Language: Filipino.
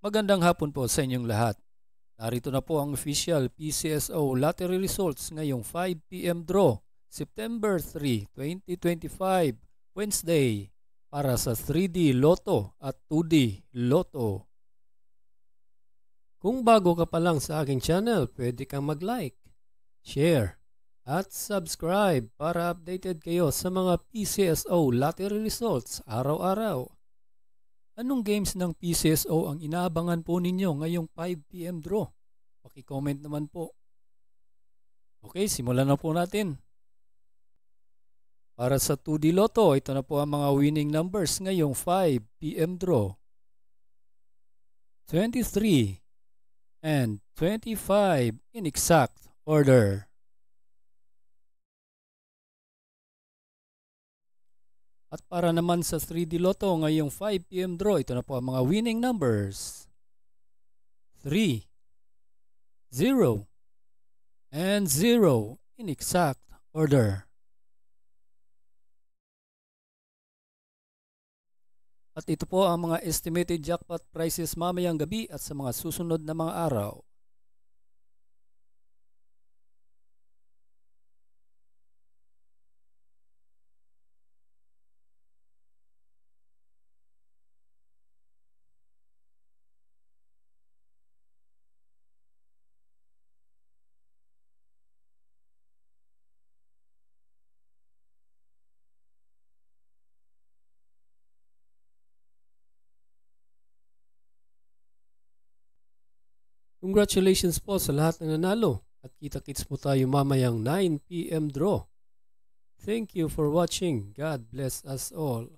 Magandang hapon po sa inyong lahat. Narito na po ang official PCSO lottery results ngayong 5 p.m. draw, September 3, 2025, Wednesday, para sa 3D Lotto at 2D Lotto. Kung bago ka pa lang sa aking channel, pwede kang mag-like, share, at subscribe para updated kayo sa mga PCSO lottery results araw-araw. Anong games ng PCSO ang inaabangan po ninyo ngayong 5 p.m. draw? Paki-comment naman po. Okay, simulan na po natin. Para sa 2D Lotto, ito na po ang mga winning numbers ngayong 5 p.m. draw. 23 and 25 in exact order. At para naman sa 3D Lotto ngayong 5 p.m. draw, ito na po ang mga winning numbers. 3, 0, and 0 in exact order. At ito po ang mga estimated jackpot prices mamayang gabi at sa mga susunod na mga araw. Congratulations po sa lahat ng nanalo at kita-kits po tayo mamayang 9 p.m. draw. Thank you for watching. God bless us all.